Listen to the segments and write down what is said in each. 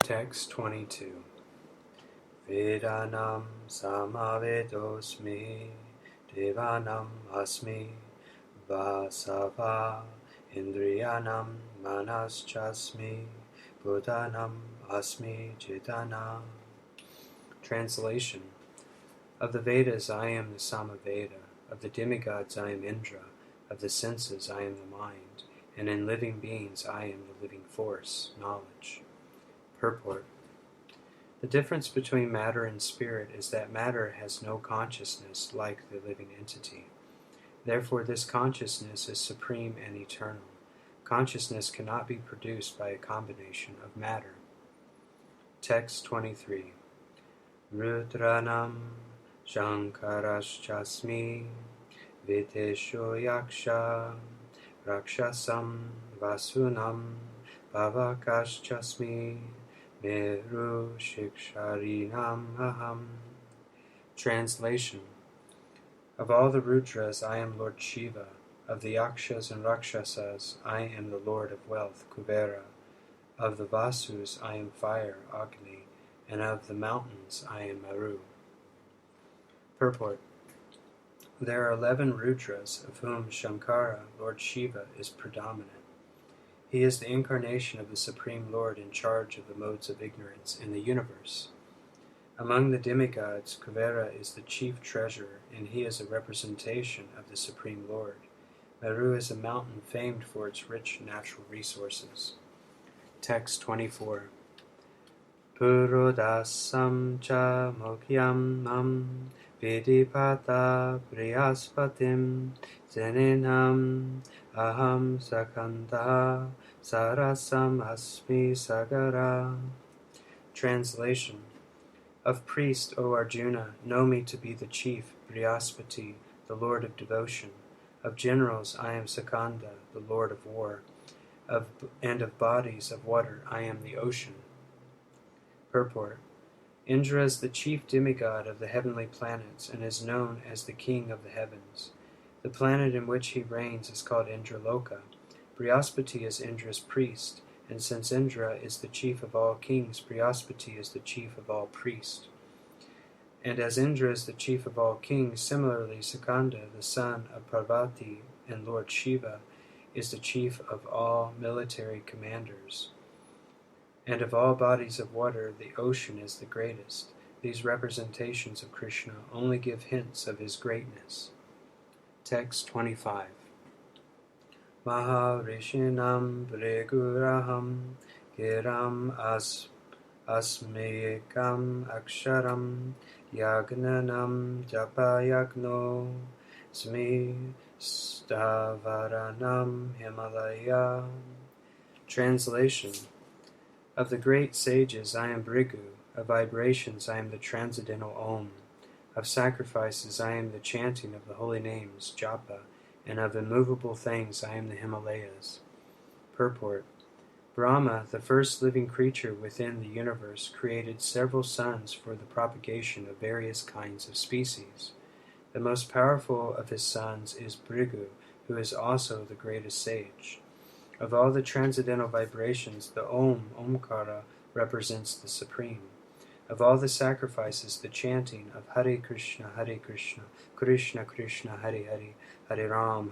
Text 22. Vedanam samavedosmi, devanam asmi, vasava, indriyanam manaschasmi, buddhanam asmi jitana. Translation. Of the Vedas I am the Samaveda, of the demigods I am Indra, of the senses I am the mind, and in living beings I am the living force, knowledge. Purport. The difference between matter and spirit is that matter has no consciousness like the living entity. Therefore, this consciousness is supreme and eternal. Consciousness cannot be produced by a combination of matter. Text 23. Rudranam Shankarashchasmi Vitesho Yaksha Rakshasam Vasunam Bhavakaschasmi Meru Shiksharinam Aham. Translation. Of all the Rudras I am Lord Shiva, of the Yakshas and Rakshasas I am the Lord of Wealth, Kuvera, of the Vasus I am Fire, Agni, and of the mountains I am Meru. Purport. There are 11 Rudras, of whom Shankara, Lord Shiva, is predominant. He is the incarnation of the Supreme Lord in charge of the modes of ignorance in the universe. Among the demigods, Kuvera is the chief treasurer, and he is a representation of the Supreme Lord. Meru is a mountain famed for its rich natural resources. Text 24. Purodasam cha mokyam mam vidipata priyaspatim zeninam aham sakanta sarasam asmi sagara. Translation. Of priest, O Arjuna, know me to be the chief, Brihaspati, the lord of devotion. Of generals, I am Sakanda, the lord of war. And of bodies of water, I am the ocean. Purport. Indra is the chief demigod of the heavenly planets and is known as the king of the heavens. The planet in which he reigns is called Indraloka. Brihaspati is Indra's priest, and since Indra is the chief of all kings, Brihaspati is the chief of all priests. And as Indra is the chief of all kings, similarly Sakanda, the son of Parvati and Lord Shiva, is the chief of all military commanders. And of all bodies of water, the ocean is the greatest. These representations of Krishna only give hints of his greatness. Text 25. Maharishinam Breguraham Giram Asmekam Aksharam Yagnanam Japayagno Smi Stavaranam Himalaya. Translation. Of the great sages I am Bhrigu, of vibrations I am the transcendental Om, of sacrifices I am the chanting of the holy names, Japa, and of immovable things I am the Himalayas. Purport. Brahma, the first living creature within the universe, created several sons for the propagation of various kinds of species. The most powerful of his sons is Bhrigu, who is also the greatest sage. Of all the transcendental vibrations, the Om, Omkara, represents the Supreme. Of all the sacrifices, the chanting of Hare Krishna, Krishna Krishna, Hare Hare, Hare Ram,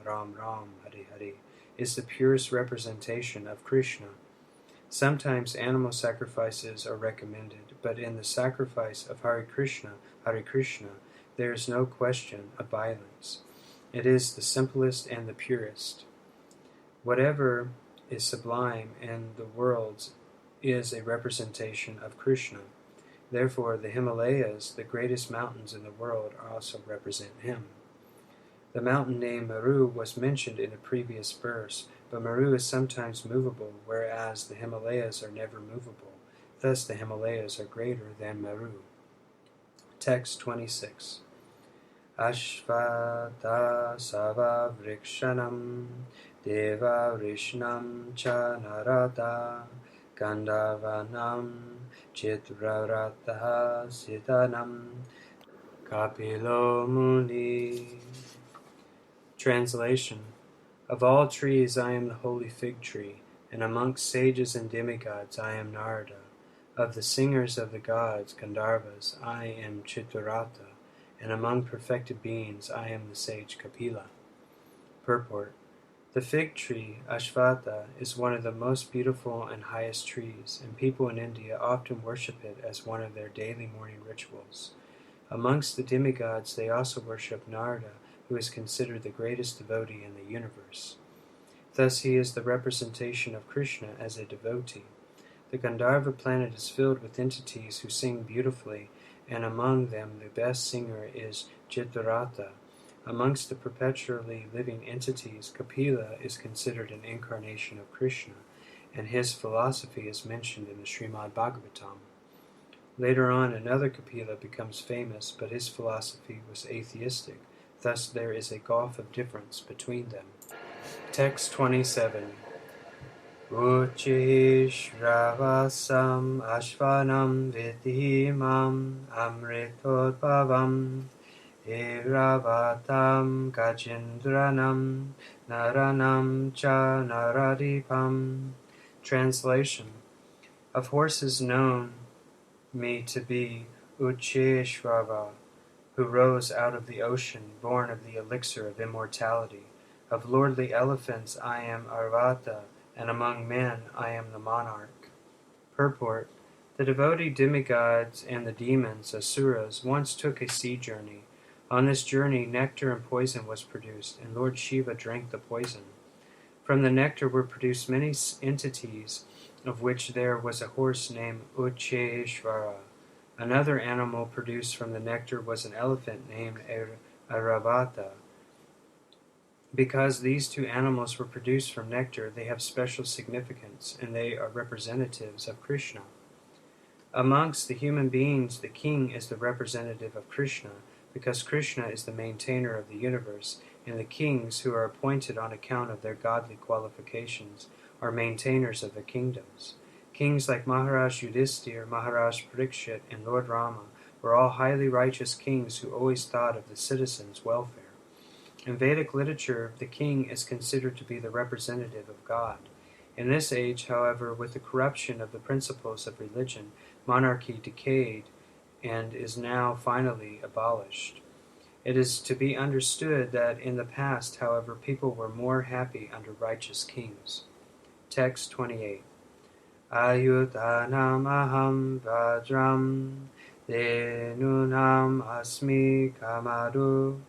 Ram Ram, Hare Hare, is the purest representation of Krishna. Sometimes animal sacrifices are recommended, but in the sacrifice of Hare Krishna, there is no question of violence. It is the simplest and the purest. Whatever is sublime in the worlds is a representation of Krishna. Therefore, the Himalayas, the greatest mountains in the world, also represent him. The mountain named Meru was mentioned in a previous verse, but Meru is sometimes movable, whereas the Himalayas are never movable. Thus, the Himalayas are greater than Meru. Text 26. Ashvata Sava Vrikshanam Deva Rishnam Cha Narada Gandavanam Chitrarata Siddhanam Kapilo Muni. Translation. Of all trees I am the holy fig tree. and amongst sages and demigods I am Narada. Of the singers of the gods, Gandharvas, I am Chitraratha, and among perfected beings I am the sage Kapila. Purport. The fig tree, Ashvatha, is one of the most beautiful and highest trees, and people in India often worship it as one of their daily morning rituals. Amongst the demigods they also worship Narada, who is considered the greatest devotee in the universe. Thus he is the representation of Krishna as a devotee. The Gandharva planet is filled with entities who sing beautifully, and among them the best singer is Chitraratha. Amongst the perpetually living entities, Kapila is considered an incarnation of Krishna, and his philosophy is mentioned in the Srimad Bhagavatam. Later on, another Kapila becomes famous, but his philosophy was atheistic. Thus there is a gulf of difference between them. Text 27. Uchihi Shravasam Ashvanam Vidhimam Amritodbhavam Iravatam Gajendranam Naranam Cha Naradipam. Translation. Of horses known me to be Ucheshwara, who rose out of the ocean, born of the elixir of immortality. Of lordly elephants I am Arvata, and among men I am the monarch. Purport. The devotee demigods and the demons, asuras, once took a sea journey. On this journey nectar and poison was produced, and Lord Shiva drank the poison. From the nectar were produced many entities, of which there was a horse named Ucheshwara. Another animal produced from the nectar was an elephant named Airavata. Because these two animals were produced from nectar, they have special significance, and they are representatives of Krishna. Amongst the human beings, the king is the representative of Krishna, because Krishna is the maintainer of the universe, and the kings, who are appointed on account of their godly qualifications, are maintainers of the kingdoms. Kings like Maharaj Yudhisthira, Maharaj Parikshit, and Lord Rama were all highly righteous kings who always thought of the citizens' welfare. In Vedic literature, the king is considered to be the representative of God. In this age, however, with the corruption of the principles of religion, monarchy decayed and is now finally abolished. It is to be understood that in the past, however, people were more happy under righteous kings. Text 28. Ayutanam aham vajram denunam asmi kamaduk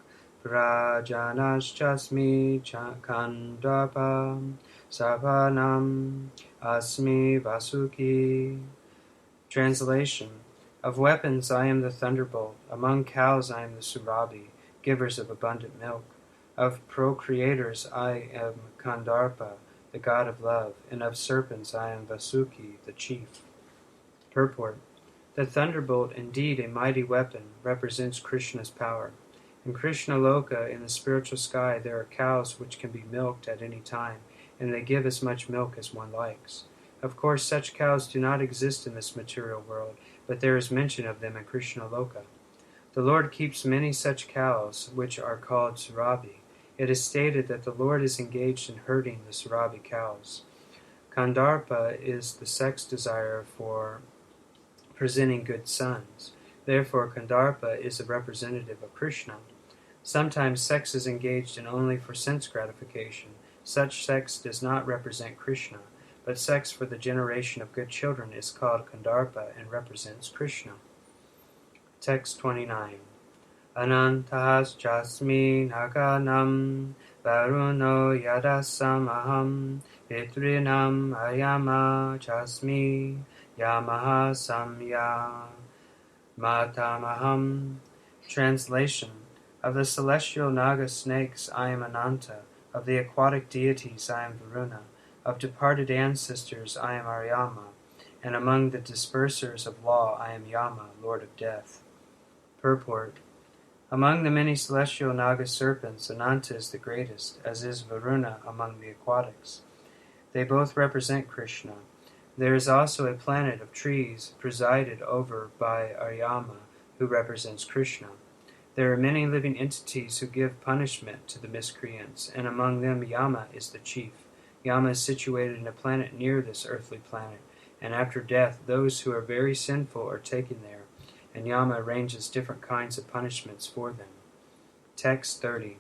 Prajanaschasmi Kandapa Savanam Asmi Vasuki. Translation. Of weapons I am the thunderbolt, among cows I am the Surabhi, givers of abundant milk. Of procreators I am Kandarpa, the god of love, and of serpents I am Vasuki, the chief. Purport. The thunderbolt, indeed a mighty weapon, represents Krishna's power. In Krishna Loka, in the spiritual sky, there are cows which can be milked at any time, and they give as much milk as one likes. Of course, such cows do not exist in this material world, but there is mention of them in Krishna Loka. The Lord keeps many such cows, which are called Surabhi. It is stated that the Lord is engaged in herding the Surabhi cows. Kandarpa is the sex desire for presenting good sons. Therefore, Kandarpa is a representative of Krishna. Sometimes sex is engaged in only for sense gratification. Such sex does not represent Krishna, but sex for the generation of good children is called Kandarpa and represents Krishna. Text 29. Anantahas jasmi naganam varuno yadasamaham pitrinam ayama jasmi yamaha samya matamaham. Translation. Of the celestial Naga snakes I am Ananta, of the aquatic deities I am Varuna, of departed ancestors I am Aryama, and among the dispersers of law I am Yama, Lord of Death. Purport. Among the many celestial Naga serpents, Ananta is the greatest, as is Varuna among the aquatics. They both represent Krishna. There is also a planet of trees presided over by Aryama, who represents Krishna. There are many living entities who give punishment to the miscreants, and among them Yama is the chief. Yama is situated in a planet near this earthly planet, and after death those who are very sinful are taken there, and Yama arranges different kinds of punishments for them. Text 30.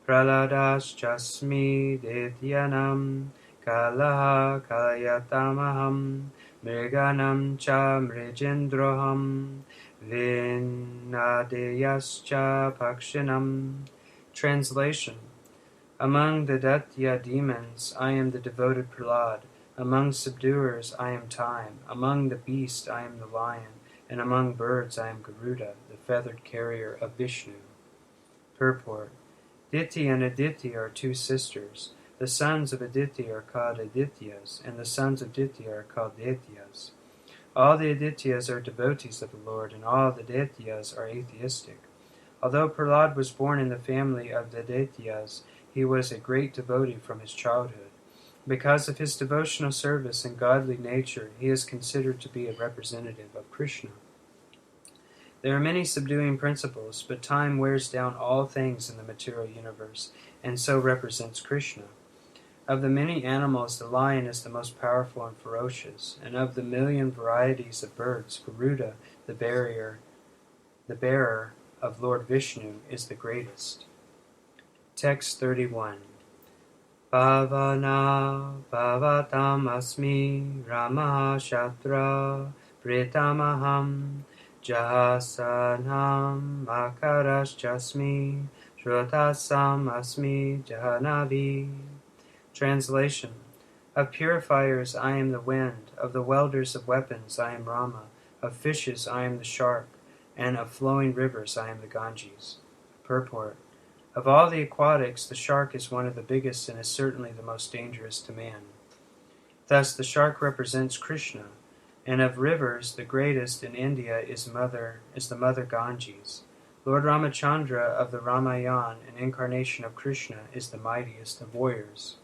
Praladaschasmi Detyanam Kalaha Kalayatamaham Mriganam Cha Mrijendroham Vinadeyascha Pakshinam. Translation. Among the Daitya demons I am the devoted Prahlad. Among subduers I am Time. Among the beasts I am the lion. And among birds I am Garuda, the feathered carrier of Vishnu. Purport. Diti and Aditi are two sisters. The sons of Aditi are called Adityas, and the sons of Diti are called Daityas. All the Adityas are devotees of the Lord, and all the Daityas are atheistic. Although Prahlad was born in the family of the Daityas, he was a great devotee from his childhood. Because of his devotional service and godly nature, he is considered to be a representative of Krishna. There are many subduing principles, but time wears down all things in the material universe, and so represents Krishna. Of the many animals, the lion is the most powerful and ferocious, and of the million varieties of birds, Garuda, the bearer of Lord Vishnu, is the greatest. Text 31. Bhavana bhavatam asmi rama shatra pritamaham jahasanam makaraschasmi shrotasam asmi jahanavi. Translation. Of purifiers I am the wind, of the welders of weapons I am Rama, of fishes I am the shark, and of flowing rivers I am the Ganges. Purport. Of all the aquatics, the shark is one of the biggest and is certainly the most dangerous to man. Thus the shark represents Krishna, and of rivers, the greatest in India is the mother Ganges. Lord Ramachandra of the Ramayana, an incarnation of Krishna, is the mightiest of warriors.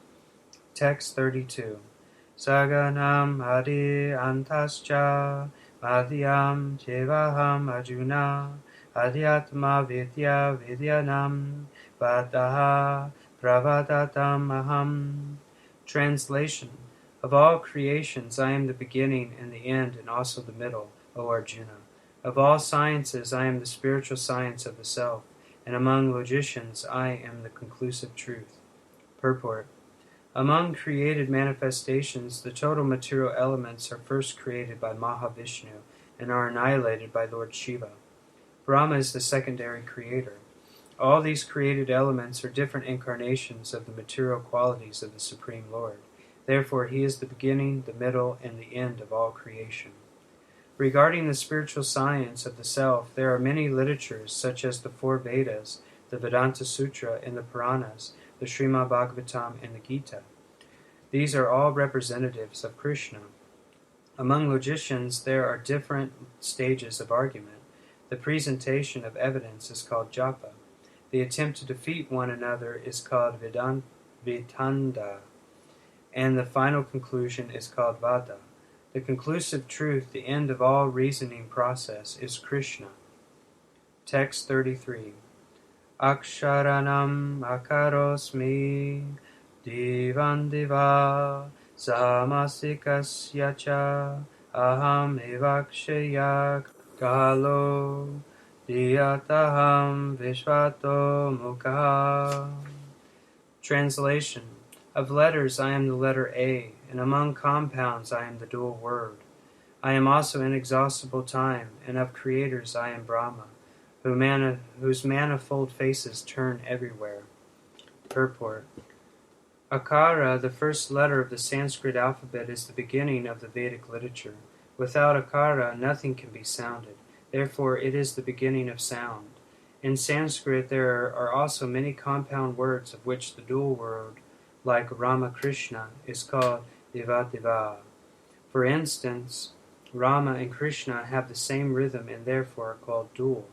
Text 32. Saganam adi antascha madhyam chevaham arjuna adhyatma vidya vidyanam vadaha pravadatam aham. Translation. Of all creations I am the beginning and the end and also the middle, O Arjuna. Of all sciences I am the spiritual science of the self, and among logicians I am the conclusive truth. Purport. Among created manifestations, the total material elements are first created by Mahavishnu and are annihilated by Lord Shiva. Brahma is the secondary creator. All these created elements are different incarnations of the material qualities of the Supreme Lord. Therefore, he is the beginning, the middle, and the end of all creation. Regarding the spiritual science of the self, there are many literatures such as the four Vedas, the Vedanta Sutra, and the Puranas, the Srimad Bhagavatam, and the Gita. These are all representatives of Krishna. Among logicians, there are different stages of argument. The presentation of evidence is called japa. The attempt to defeat one another is called vitanda. And the final conclusion is called vada. The conclusive truth, the end of all reasoning process, is Krishna. Text 33. Aksharanam akarosmi divan diva samasikasya aham evakshaya kalo diyataham vishvato mukha. Translation. Of letters I am the letter A, and among compounds I am the dual word. I am also inexhaustible time, and of creators I am Brahma, whose manifold faces turn everywhere. Purport. Akara, the first letter of the Sanskrit alphabet, is the beginning of the Vedic literature. Without Akara, nothing can be sounded. Therefore, it is the beginning of sound. In Sanskrit, there are also many compound words of which the dual word, like Ramakrishna, is called Devadeva. For instance, Rama and Krishna have the same rhythm and therefore are called dual.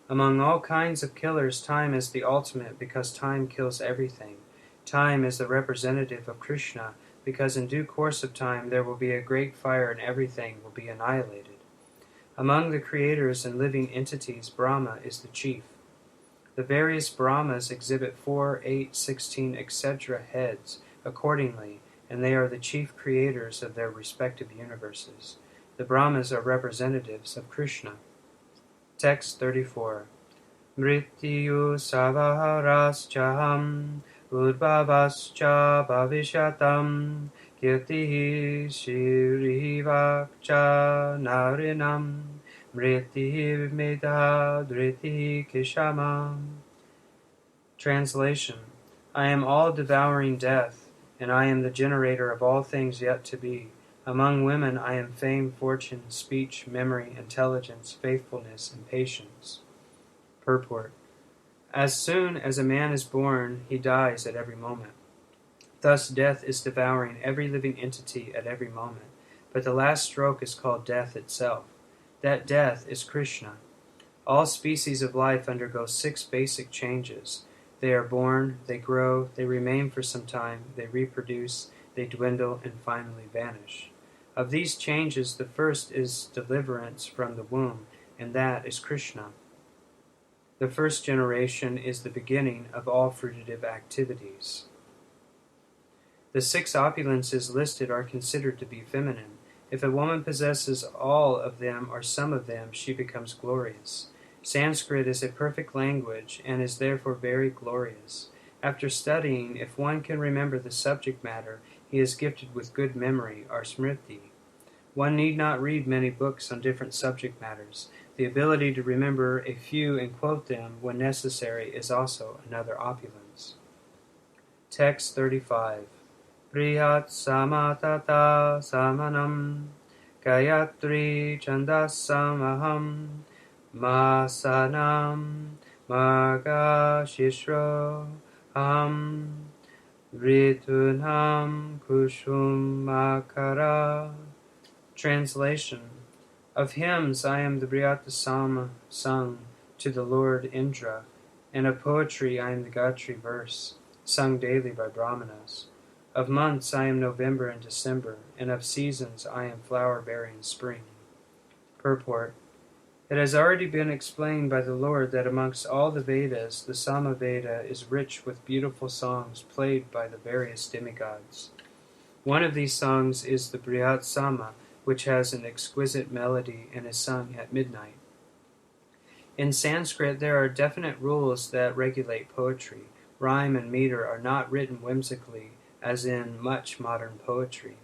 Among all kinds of killers, time is the ultimate because time kills everything. Time is the representative of Krishna because in due course of time there will be a great fire and everything will be annihilated. Among the creators and living entities, Brahma is the chief. The various Brahmas exhibit 4, 8, 16, etc. heads, accordingly, and they are the chief creators of their respective universes. The Brahmas are representatives of Krishna. Text 34. Mrityu savaharaschaham udbhavascha bhavishatam kirtihi shirivakcha narinam mritihi medha dritihi kishamam. Translation. I am all-devouring death, and I am the generator of all things yet to be. Among women I am fame, fortune, speech, memory, intelligence, faithfulness, and patience. Purport. As soon as a man is born, he dies at every moment. Thus death is devouring every living entity at every moment, but the last stroke is called death itself. That death is Krishna. All species of life undergo 6 basic changes. They are born, they grow, they remain for some time, they reproduce, they dwindle, and finally vanish. Of these changes, the first is deliverance from the womb, and that is Krishna. The first generation is the beginning of all fruitive activities. The 6 opulences listed are considered to be feminine. If a woman possesses all of them or some of them, she becomes glorious. Sanskrit is a perfect language and is therefore very glorious. After studying, if one can remember the subject matter, he is gifted with good memory, or smriti. One need not read many books on different subject matters. The ability to remember a few and quote them when necessary is also another opulence. Text 35. Prihat samatata samanam Gayatri chandasamaham Masanam Marga Shishro Ritunam Kushumakara. Translation. Of hymns I am the Brihata sung to the Lord Indra, and of poetry I am the Gayatri verse, sung daily by Brahmanas. Of months I am November and December, and of seasons I am flower-bearing spring. Purport. It has already been explained by the Lord that amongst all the Vedas, the Samaveda is rich with beautiful songs played by the various demigods. One of these songs is the Brihat Sama, which has an exquisite melody and is sung at midnight. In Sanskrit, there are definite rules that regulate poetry. Rhyme and meter are not written whimsically, as in much modern poetry.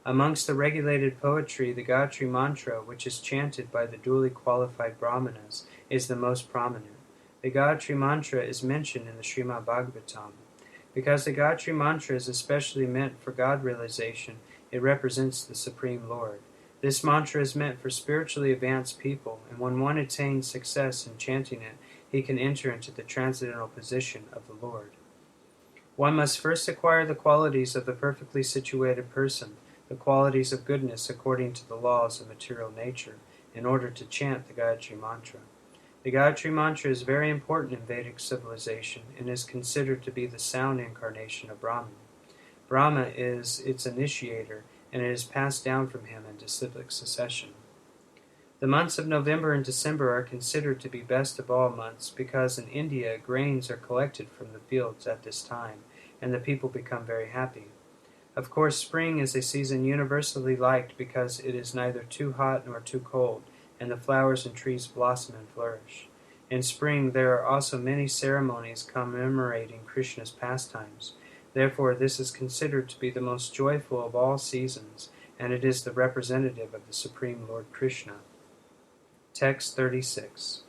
Amongst the regulated poetry, the Gayatri Mantra, which is chanted by the duly qualified Brahmanas, is the most prominent. The Gayatri Mantra is mentioned in the Srimad Bhagavatam. Because the Gayatri Mantra is especially meant for God realization, it represents the Supreme Lord. This mantra is meant for spiritually advanced people, and when one attains success in chanting it, he can enter into the transcendental position of the Lord. One must first acquire the qualities of the perfectly situated person, the qualities of goodness according to the laws of material nature, in order to chant the Gayatri Mantra. The Gayatri Mantra is very important in Vedic civilization and is considered to be the sound incarnation of Brahman. Brahma is its initiator, and it is passed down from him in disciplic succession. The months of November and December are considered to be best of all months because in India grains are collected from the fields at this time, and the people become very happy. Of course, spring is a season universally liked because it is neither too hot nor too cold, and the flowers and trees blossom and flourish. In spring there are also many ceremonies commemorating Krishna's pastimes. Therefore, this is considered to be the most joyful of all seasons, and it is the representative of the Supreme Lord Krishna. Text 36.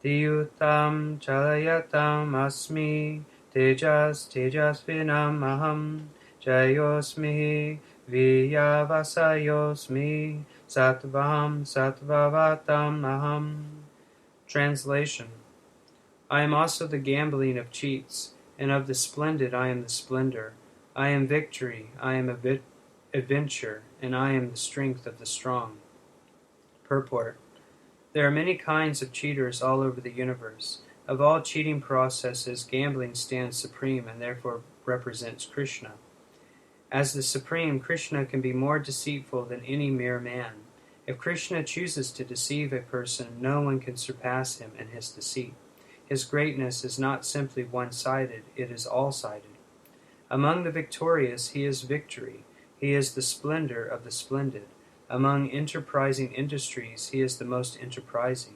Diyutam chalayatam asmi tejasvinam aham jayosmi viyavasayosmi sattvam sattvavatam aham. Translation. I am also the gambling of cheats, and of the splendid I am the splendor. I am victory, I am adventure, and I am the strength of the strong. Purport. There are many kinds of cheaters all over the universe. Of all cheating processes, gambling stands supreme and therefore represents Krishna. As the Supreme, Krishna can be more deceitful than any mere man. If Krishna chooses to deceive a person, no one can surpass him in his deceit. His greatness is not simply one-sided, it is all-sided. Among the victorious he is victory. He is the splendor of the splendid. Among enterprising industries he is the most enterprising.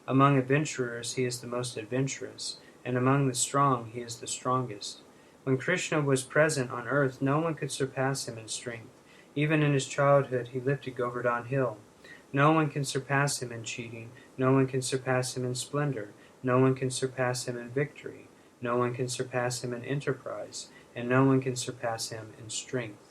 Among adventurers he is the most adventurous, and among the strong he is the strongest. When Krishna was present on earth, no one could surpass him in strength. Even in his childhood he lifted Govardhan Hill. No one can surpass him in cheating. No one can surpass him in splendor. No one can surpass him in victory. No one can surpass him in enterprise. And no one can surpass him in strength.